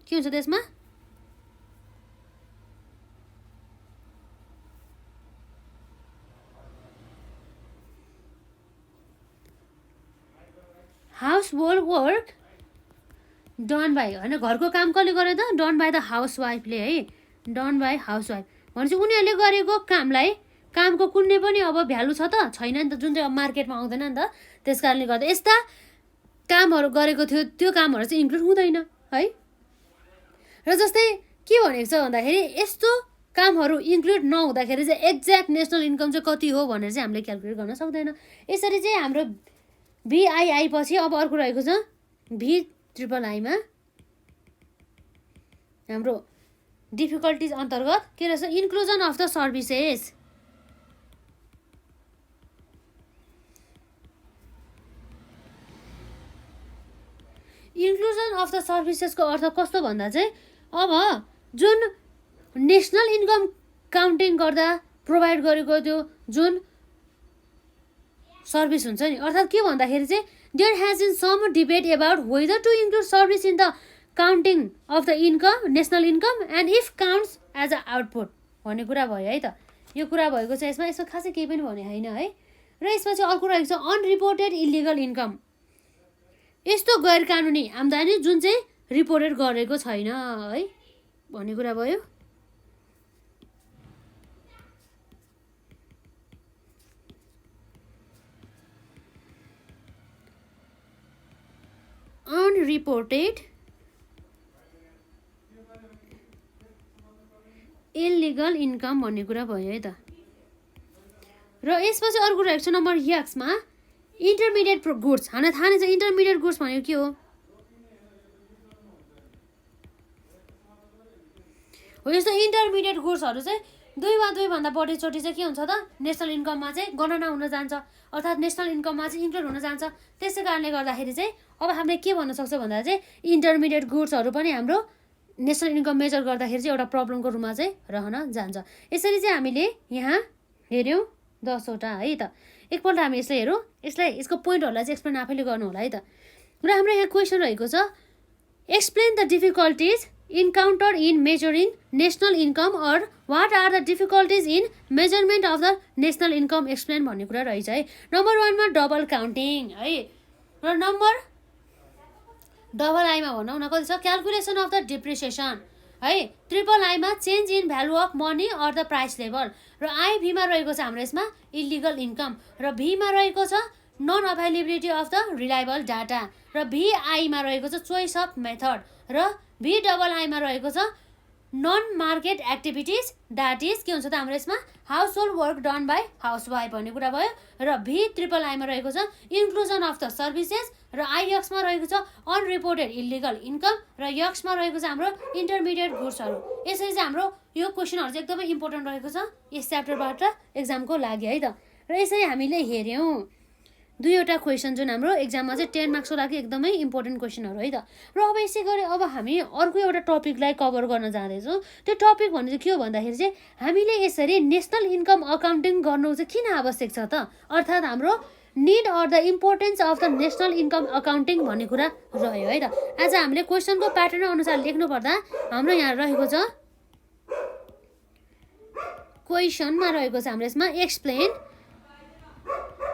Speaker 1: के हुन्छ त्यसमा house hold work done by होइन, घरको काम कसले गर्यो त, डन बाई द हाउसवाइफले है, डन बाई हाउसवाइफ भनेपछि उनीहरूले गरेको कामलाई, कामको कुनै पनि अब भ्यालु छ त छैन नि त, जुन चाहिँ अब मार्केटमा आउँदैन नि त। त्यस कारणले गर्दा यस्ता कामहरू गरेको थियो त्यो कामहरू चाहिँ इन्क्लुड हुँदैन है। र जस्तै के भनेको छ भन्दाखेरि यस्तो कामहरू इन्क्लुड नहुँदाखेरि चाहिँ एक्ज्याक्ट नेसनल इन्कम चाहिँ कति हो भनेर चाहिँ हामीले क्यालकुलेट गर्न सक्दैन। यसरी चाहिँ हाम्रो भिआइआई पछि अब अर्को रहेको छ भिआइआईमा हाम्रो डिफिकल्टिज अन्तर्गत के रहेछ, inclusion of the services. Inclusion of the सर्भिसेसको अर्थ कस्तो भन्दा चाहिँ अब जुन नेसनल इन्कम काउन्टिङ गर्दा प्रोभाइड गरेको त्यो जुन सर्भिस हुन्छ नि, अर्थात् के भन्दाखेरि चाहिँ there has been some debate about whether to include service in the counting of the income, national income and if counts as a output भन्ने कुरा भयो है त। यो कुरा भएको छ यसमा खासै केही पनि भने होइन है। र यसपछि अर्को रहेको छ अनरिपोर्टेड इलिगल इन्कम। यस्तो गैर कानुनी आम्दानी जुन चाहिँ रिपोर्टेड गरेको छैन है भन्ने कुरा भयो। अनरिपोर्टेड इलिगल इन्कम भन्ने कुरा भयो है त। र यसपछि अर्को रहेको छ नम्बर यक्समा इन्टरमिडिएट गुड्स। हामीलाई थाहा नै छ इन्टरमिडिएट गुड्स भनेको के हो। यस्तो इन्टरमिडिएट गुड्सहरू चाहिँ दुई वा दुईभन्दा बढीचोटि चाहिँ के हुन्छ त, नेसनल इन्कममा चाहिँ गणना हुन जान्छ, अर्थात् नेसनल इन्कममा चाहिँ इन्क्लुड हुन जान्छ। त्यसै कारणले गर्दाखेरि चाहिँ अब हामीले के भन्न सक्छौँ भन्दा चाहिँ इन्टरमिडिएट गुड्सहरू पनि हाम्रो नेसनल इन्कम मेजर गर्दाखेरि चाहिँ एउटा प्रब्लमको रूपमा चाहिँ रहन जान्छ। यसरी चाहिँ हामीले यहाँ हेऱ्यौँ 10 वटा है त। एकपल्ट हामी यसलाई हेरौँ, यसको पोइन्टहरूलाई चाहिँ एक्सप्लेन आफैले गर्नु होला है त। र हाम्रो यहाँ क्वेसन रहेको छ explain the difficulties encountered in measuring national income or what are the difficulties in measurement of the national income explain भन्ने कुरा रहेछ है। नम्बर 1 मा डबल काउन्टिङ है, र नम्बर डबल आईमा भनौँ न कति छ, क्यालकुलेसन अफ द डिप्रिसिएसन है। ट्रिपल आईमा change in value of money or the price level, र आई भीमा रहेको छ हाम्रो यसमा इलिगल इन्कम, र भीमा रहेको छ non availability of the reliable data, र भिआईमा रहेको छ चोइस अफ मेथड, र भी डबल आईमा रहेको छ non market activities, that is के हुन्छ त हाम्रो यसमा household work done by housewife भन्ने कुरा भयो, र भी ट्रिपल आईमा रहेको छ इन्क्लुजन अफ द सर्भिसेस, र आइएक्समा रहेको छ अनरिपोर्टेड इलिगल इन्कम, र यक्समा रहेको छ हाम्रो इन्टरमिडिएट गुड्सहरू। यसरी चाहिँ हाम्रो यो क्वेसनहरू चाहिँ एकदमै इम्पोर्टेन्ट रहेको छ यस च्याप्टरबाट एक्जामको लागि है त। र यसरी हामीले हेऱ्यौँ दुईवटा क्वेसन जुन हाम्रो एक्जाममा चाहिँ 10 मार्क्सको लागि एकदमै इम्पोर्टेन्ट क्वेसनहरू है त। र अब यसै गरी अब हामी अर्को एउटा टपिकलाई कभर गर्न जाँदैछौँ। त्यो टपिक भन्ने चाहिँ के हो भन्दाखेरि चाहिँ हामीले यसरी नेसनल इन्कम अकाउन्टिङ गर्नु चाहिँ किन आवश्यक छ त, अर्थात् हाम्रो need or the importance of the national income accounting भन्ने कुरा रह्यो है त। आज हामीले क्वेसनको प्याटर्न अनुसार लेख्नु पर्दा हाम्रो यहाँ रहेको छ क्वेसनमा रहेको छ हाम्रो यसमा एक्सप्लेन,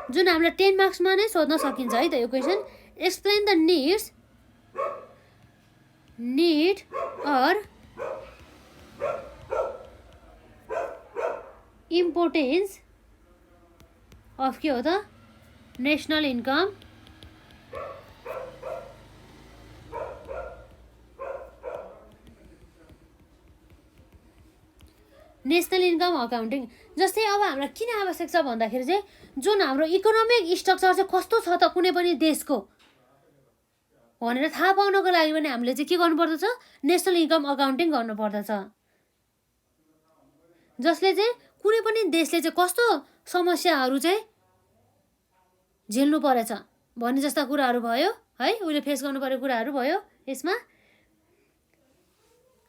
Speaker 1: जुन हामीलाई 10 मार्क्समा नै सोध्न सकिन्छ है त यो question. Explain the need or importance of के हो त national income national income accounting. जस्तै अब हामीलाई किन आवश्यक छ भन्दाखेरि चाहिँ जुन हाम्रो इकोनोमिक स्ट्रक्चर चाहिँ कस्तो छ त कुनै पनि देशको भनेर थाहा पाउनको लागि पनि हामीले चाहिँ के गर्नुपर्दछ, नेसनल इन्कम अकाउन्टिङ गर्नुपर्दछ, जसले चाहिँ कुनै पनि देशले चाहिँ कस्तो समस्याहरू चाहिँ झेल्नु परेछ भन्ने जस्ता कुराहरू भयो है, उसले फेस गर्नु परेको कुराहरू भयो यसमा।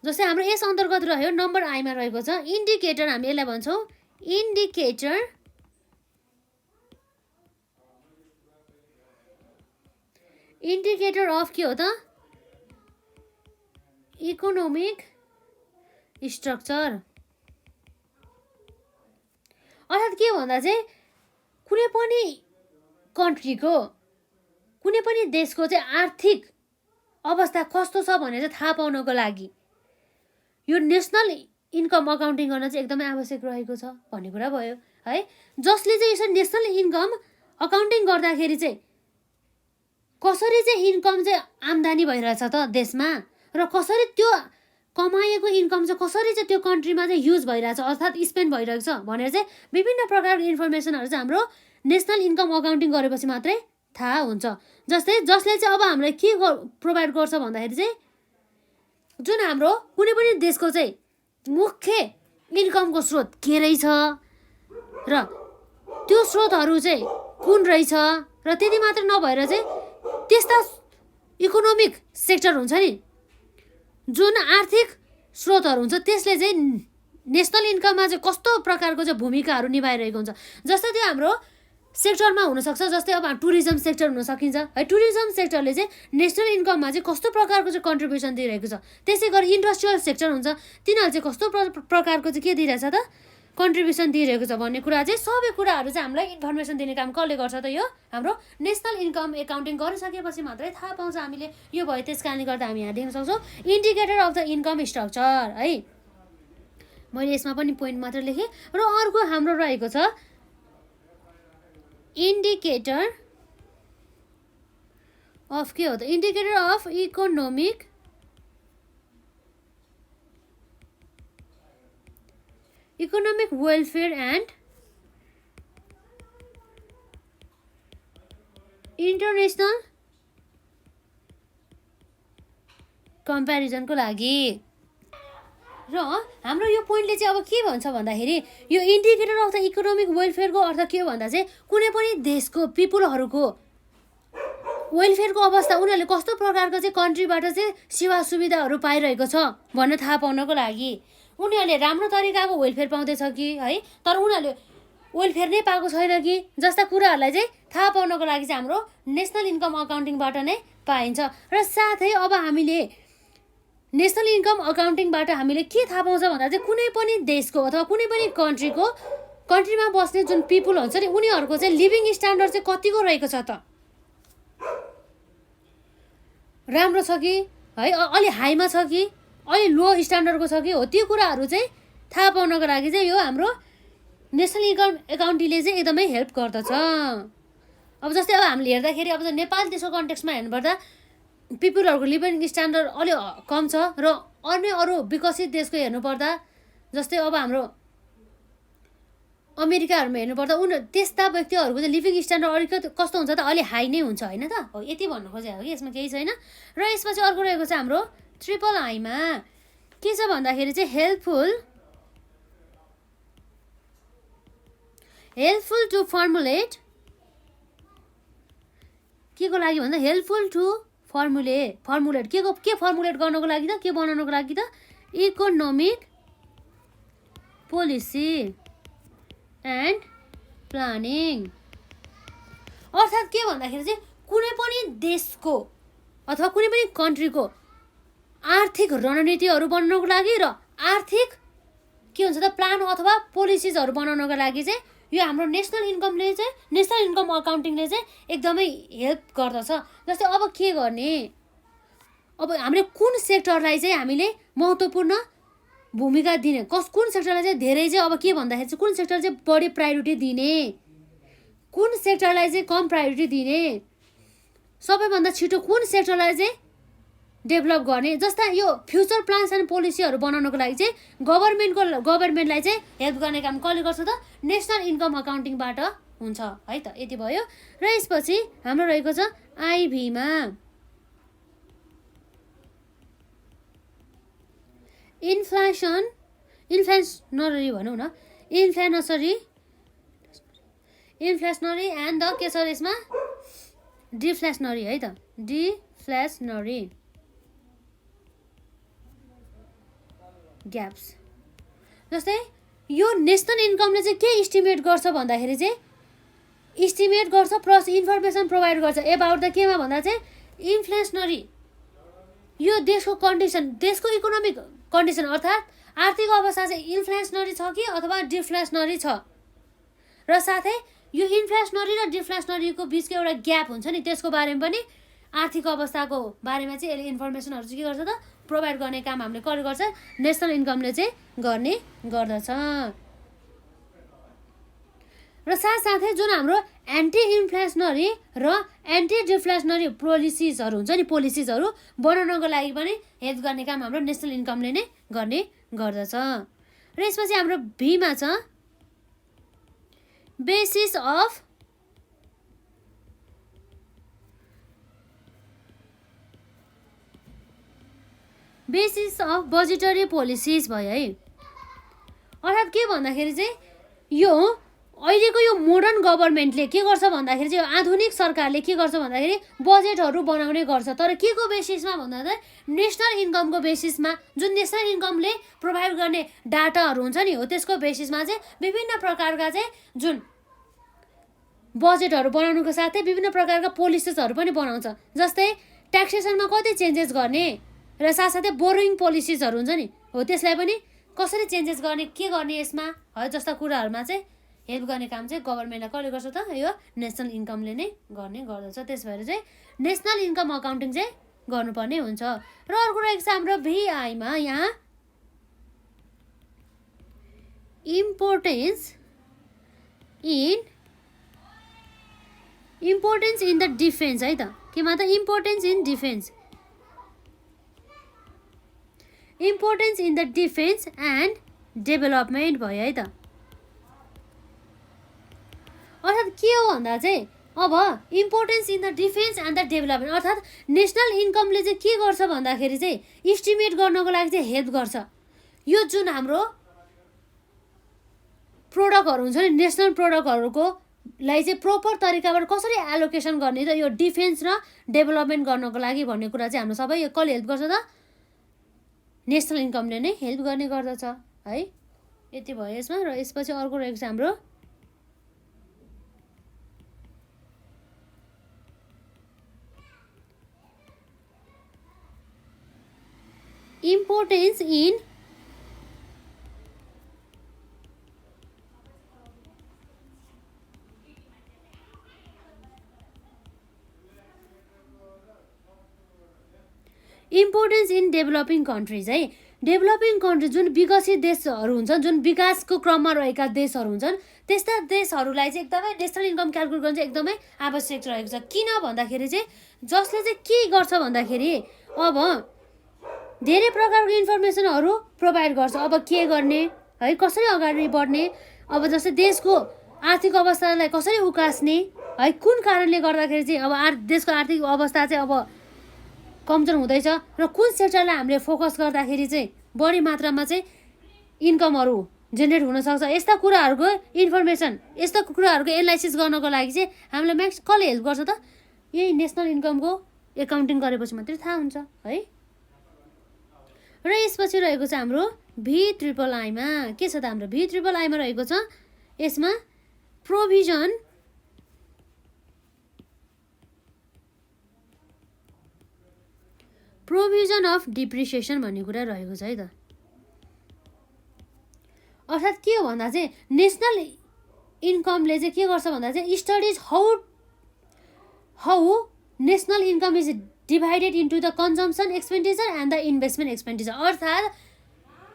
Speaker 1: जस्तै हाम्रो यस अन्तर्गत रह्यो नम्बर आईमा रहेको छ इन्डिकेटर, हामी यसलाई भन्छौँ इन्डिकेटर अफ के हो त इकोनोमिक स्ट्रक्चर। अर्थात् के भन्दा चाहिँ कुनै पनि कन्ट्रीको कुनै पनि देशको चाहिँ आर्थिक अवस्था कस्तो छ भनेर चाहिँ थाहा पाउनको लागि यो नेसनल इन्कम अकाउन्टिङ गर्न चाहिँ एकदमै आवश्यक रहेको छ भन्ने कुरा भयो है। जसले चाहिँ यसरी नेसनल इन्कम अकाउन्टिङ गर्दाखेरि चाहिँ कसरी चाहिँ इन्कम चाहिँ आम्दानी भइरहेछ त देशमा, र कसरी त्यो कमाएको इन्कम चाहिँ कसरी चाहिँ त्यो कन्ट्रीमा चाहिँ युज भइरहेछ अर्थात् स्पेन्ड भइरहेको छ भनेर चाहिँ विभिन्न प्रकारको इन्फर्मेसनहरू चाहिँ हाम्रो नेसनल इन्कम अकाउन्टिङ गरेपछि मात्रै थाहा हुन्छ। जस्तै जसले चाहिँ अब हामीलाई के प्रोभाइड गर्छ भन्दाखेरि चाहिँ जुन हाम्रो कुनै पनि देशको चाहिँ मुख्य इन्कमको स्रोत के रहेछ र त्यो स्रोतहरू चाहिँ कुन रहेछ, र त्यति मात्र नभएर चाहिँ त्यस्ता इकोनोमिक सेक्टर हुन्छ नि जुन आर्थिक स्रोतहरू हुन्छ त्यसले चाहिँ नेसनल इन्कममा चाहिँ कस्तो प्रकारको चाहिँ भूमिकाहरू निभाइरहेको हुन्छ। जस्तै त्यो हाम्रो सेक्टरमा हुनसक्छ, जस्तै अब टुरिज्म सेक्टर हुन सकिन्छ है, टुरिज्म सेक्टरले चाहिँ नेसनल इन्कममा चाहिँ कस्तो प्रकारको चाहिँ कन्ट्रिब्युसन दिइरहेको छ। त्यसै गरी इन्डस्ट्रियल सेक्टर हुन्छ, तिनीहरू चाहिँ कस्तो प्रकारको चाहिँ के दिइरहेछ त कन्ट्रिब्युसन दिइरहेको छ भन्ने कुरा चाहिँ सबै कुराहरू चाहिँ हामीलाई इन्फर्मेसन दिने काम कसले गर्छ त यो हाम्रो नेसनल इन्कम एकाउन्टिङ गरिसकेपछि मात्रै थाहा पाउँछ हामीले। यो भयो त्यस कारणले गर्दा हामी यहाँ देख्न सक्छौँ indicator of the income structure है। मैले यसमा पनि पोइन्ट मात्र लेखेँ। र अर्को हाम्रो रहेको छ इन्डिकेटर अफ के हो त indicator of economic welfare and international कम्पेरिजनको लागि। र हाम्रो यो पोइन्टले चाहिँ अब के भन्छ भन्दाखेरि यो इन्डिकेटर अफ द इकोनोमिक वेलफेयरको अर्थ के हो भन्दा चाहिँ कुनै पनि देशको पिपुलहरूको वेलफेयरको अवस्था उनीहरूले कस्तो प्रकारको चाहिँ कन्ट्रीबाट चाहिँ सेवा सुविधाहरू पाइरहेको छ भन्ने थाहा पाउनको लागि, उनीहरूले राम्रो तरिकाको वेलफेयर पाउँदैछ कि है तर उनीहरूले वेलफेयर नै पाएको छैन कि जस्ता कुराहरूलाई चाहिँ थाहा पाउनको लागि चाहिँ हाम्रो नेसनल इन्कम अकाउन्टिङबाट नै पाइन्छ। र साथै अब हामीले नेसनल इन्कम अकाउन्टिङबाट हामीले के थाहा पाउँछ भन्दा चाहिँ कुनै पनि देशको अथवा कुनै पनि कन्ट्रीमा बस्ने जुन पिपुल हुन्छ नि उनीहरूको चाहिँ लिभिङ स्ट्यान्डर्ड चाहिँ कतिको रहेको छ त, राम्रो छ कि है, अलि हाईमा छ कि अलि लो स्ट्यान्डर्डको छ कि हो, त्यो कुराहरू चाहिँ थाहा पाउनको लागि चाहिँ यो हाम्रो नेसनल इन्कम एकाउन्टिङले चाहिँ एकदमै हेल्प गर्दछ। अब जस्तै अब हामीले हेर्दाखेरि अब नेपाल देशको कन्टेक्स्टमा हेर्नुपर्दा पिपुलहरूको लिभिङ स्ट्यान्डर्ड अलि कम छ र अन्य अरू विकसित देशको हेर्नुपर्दा जस्तै अब हाम्रो अमेरिकाहरूमा हेर्नुपर्दा त्यस्ता व्यक्तिहरूको चाहिँ लिभिङ स्ट्यान्डर्ड अलिकति कस्तो हुन्छ त, अलि हाई नै हुन्छ होइन त, हो यति भन्नु खोजेको कि यसमा केही छैन। र यसपछि अर्को रहेको छ हाम्रो ट्रिपल आईमा के छ भन्दाखेरि चाहिँ हेल्पफुल टु फर्मुलेट, के को लागि भन्दा हेल्पफुल टु फर्मुलेट के फर्मुलेट गर्नको लागि त, के बनाउनको लागि त, इकोनोमिक पोलिसी एन्ड प्लानिङ। अर्थात् के भन्दाखेरि चाहिँ कुनै पनि देशको अथवा कुनै पनि कन्ट्रीको आर्थिक रणनीतिहरू बनाउनको लागि र आर्थिक के हुन्छ त प्लान अथवा पोलिसिजहरू बनाउनको लागि चाहिँ यो हाम्रो नेसनल इन्कम अकाउन्टिङले चाहिँ एकदमै हेल्प गर्दछ। जस्तै अब के गर्ने, अब हामीले कुन सेक्टरलाई चाहिँ हामीले महत्त्वपूर्ण भूमिका दिने, कुन सेक्टरलाई चाहिँ धेरै चाहिँ अब के भन्दाखेरि चाहिँ कुन सेक्टर चाहिँ बढी प्रायोरिटी दिने, कुन सेक्टरलाई चाहिँ कम प्रायोरिटी दिने, सबैभन्दा छिटो कुन सेक्टरलाई चाहिँ डेभलप गर्ने, जस्ता यो फ्युचर प्लान्स एन्ड पोलिसीहरू बनाउनको लागि चाहिँ गभर्मेन्टलाई चाहिँ हेल्प गर्ने काम कसले गर्छ त, नेसनल इन्कम अकाउन्टिङबाट हुन्छ है त। यति भयो। र यसपछि हाम्रो रहेको छ आइभीमा इन्फ्लेसनरी भनौँ न, इन्फ्लेसनरी एन्ड द के छ यसमा डिफ्लेसनरी है त, डिफ्लेसनरी ग्याप्स। जस्तै यो नेसनल इन्कमले चाहिँ के इस्टिमेट गर्छ भन्दाखेरि चाहिँ इस्टिमेट गर्छ प्लस इन्फर्मेसन प्रोभाइड गर्छ एबाउट द केमा भन्दा चाहिँ इन्फ्लेसनरी, यो देशको कन्डिसन, देशको इकोनोमिक कन्डिसन अर्थात् आर्थिक अवस्था चाहिँ इन्फ्लेसनरी छ कि अथवा डिफ्लेसनरी छ, र साथै यो इन्फ्लेसनरी र डिफ्लेसनरीको बिचको एउटा ग्याप हुन्छ नि त्यसको बारेमा पनि आर्थिक अवस्थाको बारेमा चाहिँ यसले इन्फर्मेसनहरू चाहिँ के गर्छ त प्रोभाइड गर्ने काम हामीले कसले गर्छ, नेसनल इन्कमले चाहिँ गर्ने गर्दछ। र साथसाथै जुन हाम्रो एन्टी इन्फ्लेसनरी र एन्टी डिफ्लेसनरी पोलिसिजहरू हुन्छ नि पोलिसिजहरू बनाउनको लागि पनि हेल्प गर्ने काम हाम्रो नेसनल इन्कमले नै गर्ने गर्दछ। र यसपछि हाम्रो भीमा छ बेसिस अफ बजेटरी पोलिसिज भयो है। अर्थात् के भन्दाखेरि चाहिँ यो अहिलेको यो मोडर्न गभर्मेन्टले के गर्छ भन्दाखेरि चाहिँ आधुनिक सरकारले के गर्छ भन्दाखेरि बजेटहरू बनाउने गर्छ, तर के को बेसिसमा भन्दा चाहिँ नेसनल इन्कमको बेसिसमा, जुन नेसनल इन्कमले प्रोभाइड गर्ने डाटाहरू हुन्छ नि हो त्यसको बेसिसमा चाहिँ विभिन्न प्रकारका चाहिँ जुन बजेटहरू बनाउनुको साथै विभिन्न प्रकारका पोलिसिसहरू पनि बनाउँछ। जस्तै ट्याक्सेसनमा कति चेन्जेस गर्ने र साथसाथै बोरोइङ पोलिसिसहरू हुन्छ नि हो त्यसलाई पनि कसरी चेन्जेस गर्ने, के गर्ने यसमा है जस्ता कुराहरूमा चाहिँ हेल्प गर्ने काम चाहिँ गभर्मेन्टलाई कसले गर्छ त, यो नेसनल इन्कमले नै गर्ने गर्दछ। त्यस भएर चाहिँ नेसनल इन्कम अकाउन्टिङ चाहिँ गर्नुपर्ने हुन्छ। र अर्को रहेको छ हाम्रो भिआईमा यहाँ इम्पोर्टेन्स इन द डिफेन्स है त, केमा त importance in the defence and development भयो है त। अर्थात् के हो भन्दा चाहिँ अब importance in the defence and the development अर्थात् नेसनल इन्कमले चाहिँ के गर्छ भन्दाखेरि चाहिँ इस्टिमेट गर्नको लागि चाहिँ हेल्प गर्छ। यो जुन हाम्रो प्रोडक्टहरू हुन्छ नि नेसनल प्रोडक्टहरूको लाई चाहिँ प्रोपर तरिकाबाट कसरी एलोकेसन गर्ने त यो डिफेन्स र डेभलपमेन्ट गर्नको लागि भन्ने कुरा चाहिँ हाम्रो सबै कसले हेल्प गर्छ त, नेसनल इन्कमले नै हेल्प गर्ने गर्दछ है। यति भयो यसमा। र यसपछि अर्को रहेको छ हाम्रो इम्पोर्टेन्स इन डेभलपिङ कन्ट्रिज है। डेभलपिङ कन्ट्री जुन विकसित देशहरू हुन्छन्, जुन विकासको क्रममा रहेका देशहरू हुन्छन्, त्यस्ता देशहरूलाई चाहिँ एकदमै नेसनल इन्कम क्यालकुलेट गर्न चाहिँ एकदमै आवश्यक रहेको छ। किन भन्दाखेरि चाहिँ जसले चाहिँ के गर्छ भन्दाखेरि अब धेरै प्रकारको इन्फर्मेसनहरू प्रोभाइड गर्छ। अब के गर्ने है, कसरी अगाडि बढ्ने, अब जस्तै देशको आर्थिक अवस्थालाई कसरी उकास्ने है, कुन कारणले गर्दाखेरि चाहिँ अब देशको आर्थिक अवस्था चाहिँ अब कमजोर हुँदैछ र कुन सेक्टरलाई हामीले फोकस गर्दाखेरि चाहिँ बढी मात्रामा चाहिँ इन्कमहरू जेनेरेट हुनसक्छ, यस्ता कुराहरूको इन्फर्मेसन, यस्ता कुराहरूको एनालाइसिस गर्नको लागि चाहिँ हामीलाई म्याक्स कसले हेल्प गर्छ त? यही नेसनल इन्कमको एकाउन्टिङ गरेपछि मात्रै थाहा हुन्छ है। र यसपछि रहेको छ हाम्रो VIII मा के छ त? हाम्रो VIII मा रहेको छ यसमा प्रोभिजन अफ डिप्रिसिएसन भन्ने कुरा रहेको छ है त। अर्थात् के हो भन्दा चाहिँ नेसनल इन्कमले चाहिँ के गर्छ भन्दा चाहिँ studies how national income is divided into the consumption expenditure and the investment expenditure. अर्थात्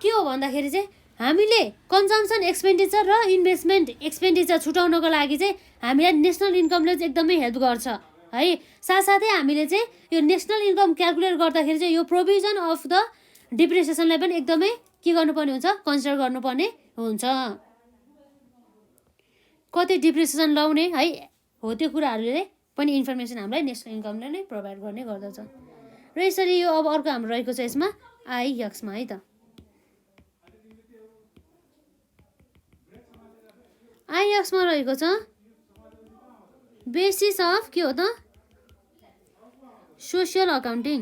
Speaker 1: के हो भन्दाखेरि चाहिँ हामीले कन्जम्सन एक्सपेन्डिचर र इन्भेस्टमेन्ट एक्सपेन्डिचर छुटाउनको लागि चाहिँ हामीलाई नेसनल इन्कमले चाहिँ एकदमै हेल्प गर्छ है। साथसाथै हामीले चाहिँ यो नेसनल इन्कम क्यालकुलेट गर्दाखेरि चाहिँ यो प्रोभिजन अफ द डिप्रिसिएसनलाई पनि एकदमै के गर्नुपर्ने हुन्छ? कन्सिडर गर्नुपर्ने हुन्छ। कति डिप्रिसिएसन लाउने है हो, त्यो कुराहरूले पनि इन्फर्मेसन हामीलाई नेसनल इन्कमले नै प्रोभाइड गर्ने गर्दछ। र यसरी यो अब अर्को हाम्रो रहेको छ यसमा IX मा है त। IX मा रहेको छ बेसिस अफ के हो त? Social accounting.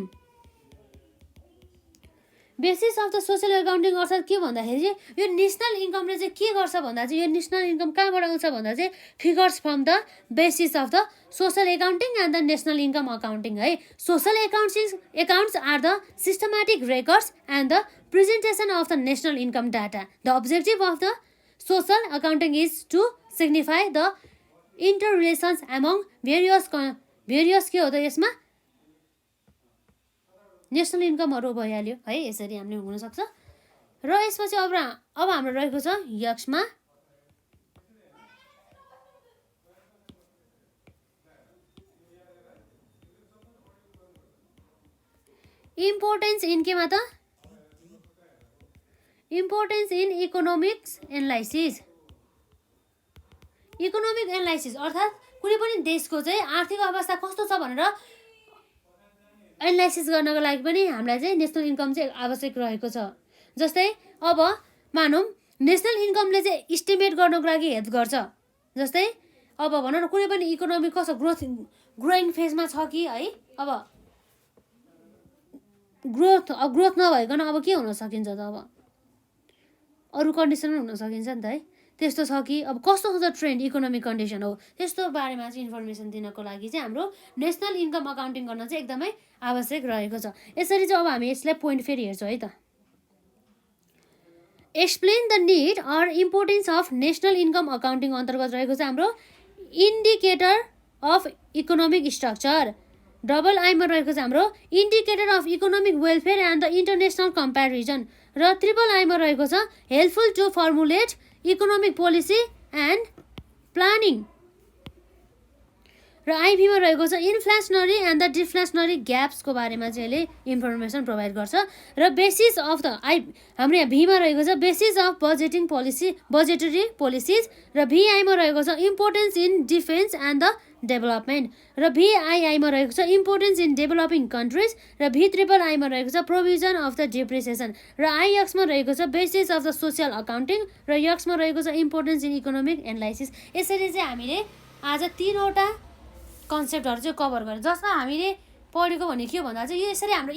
Speaker 1: Basis of the social accounting अर्थात् के भन्दाखेरि चाहिँ यो नेसनल इन्कमले चाहिँ के गर्छ भन्दा चाहिँ यो नेसनल इन्कम कहाँबाट आउँछ भन्दा चाहिँ figures from the basis of the social accounting and the national income accounting है। Social accounts are the systematic records and the presentation of the national income data. The objective of the social accounting is to signify the interrelations among various के हो त यसमा national इन्कमहरू भइहाल्यो है। यसरी हामीले हुनसक्छ। र यसपछि अब हाम्रो रहेको छ यक्समा इम्पोर्टेन्स इन केमा त? Importance in economics analysis. Economic analysis अर्थात् कुनै पनि देशको चाहिँ आर्थिक अवस्था कस्तो छ भनेर एनालाइसिस गर्नको लागि पनि हामीलाई चाहिँ नेसनल इन्कम चाहिँ आवश्यक रहेको छ। जस्तै अब मानौँ नेसनल इन्कमले चाहिँ इस्टिमेट गर्नको लागि हेल्प गर्छ। जस्तै अब भनौँ न कुनै पनि इकोनोमी कस्तो ग्रोइङ फेजमा छ कि है, अब ग्रोथ नभइकन अब के हुन सकिन्छ त? अब अरू कन्डिसन हुन सकिन्छ नि त है। त्यस्तो छ कि अब कस्तो छ ट्रेन्ड इकोनोमिक कन्डिसन हो, त्यस्तो बारेमा चाहिँ इन्फर्मेसन दिनको लागि चाहिँ हाम्रो नेसनल इन्कम अकाउन्टिङ गर्न चाहिँ एकदमै आवश्यक रहेको छ। यसरी चाहिँ अब हामी यसलाई पोइन्ट फेरि हेर्छौँ है त। Explain the need or importance of national income accounting अन्तर्गत रहेको छ हाम्रो इन्डिकेटर अफ इकोनोमिक स्ट्रक्चर। IIIमा रहेको छ हाम्रो indicator of economic welfare and the international comparison. र IIIमा रहेको छ helpful to formulate economic policy and planning. र IVमा रहेको छ इन्फ्लेसनरी एन्ड द डिफ्लेसनरी ग्याप्सको बारेमा चाहिँ यसले इन्फर्मेसन प्रोभाइड गर्छ। र बेसिस अफ द हाम्रो यहाँ भीमा रहेको छ बेसिस अफ बजेटरी पोलिसिज। र VIमा रहेको छ importance in defence and the development. र VIIमा रहेको छ इम्पोर्टेन्स इन डेभलपिङ कन्ट्रिज। र VIIIमा रहेको छ प्रोभिजन अफ द डिप्रिसिएसन। र IXमा रहेको छ basis of the social accounting. र YXमा रहेको छ इम्पोर्टेन्स इन इकोनोमिक एनालाइसिस। यसरी चाहिँ हामीले आज 3वटा कन्सेप्टहरू चाहिँ कभर गरेँ, जसमा हामीले पढेको भने के भन्दा चाहिँ यो यसरी हाम्रो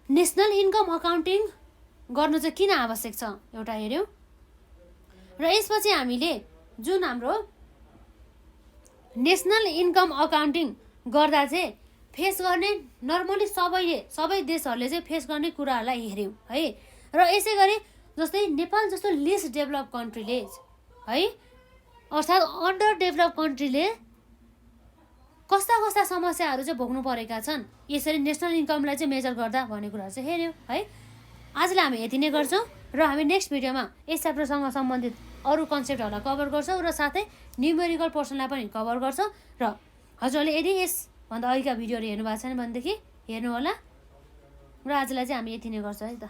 Speaker 1: नेसनल इन्कम अकाउन्टिङ गर्नु चाहिँ किन आवश्यक छ एउटा हेऱ्यौँ। र यसपछि हामीले जुन हाम्रो नेसनल इन्कम अकाउन्टिङ गर्दा चाहिँ फेस गर्ने नर्मली सबै देशहरूले चाहिँ फेस गर्ने कुराहरूलाई हेऱ्यौँ है। र यसै गरी जस्तै नेपाल जस्तो लिस्ट डेभलप कन्ट्रीले है अर्थात् अन्डर डेभलप कन्ट्रीले कस्ता कस्ता समस्याहरू चाहिँ भोग्नु परेका छन् यसरी नेसनल इन्कमलाई चाहिँ मेजर गर्दा भन्ने कुराहरू चाहिँ हेऱ्यौँ है। आजलाई हामी यति नै गर्छौँ र हामी नेक्स्ट भिडियोमा यस च्याप्टरसँग सम्बन्धित अरू कन्सेप्टहरूलाई कभर गर्छौँ र साथै न्युमेरिकल पोर्सनलाई पनि कभर गर्छौँ। र हजुरहरूले यदि यसभन्दा अघिका भिडियोहरू हेर्नु भएको छैन भनेदेखि हेर्नु होला। र आजलाई चाहिँ हामी यति नै गर्छौँ है त।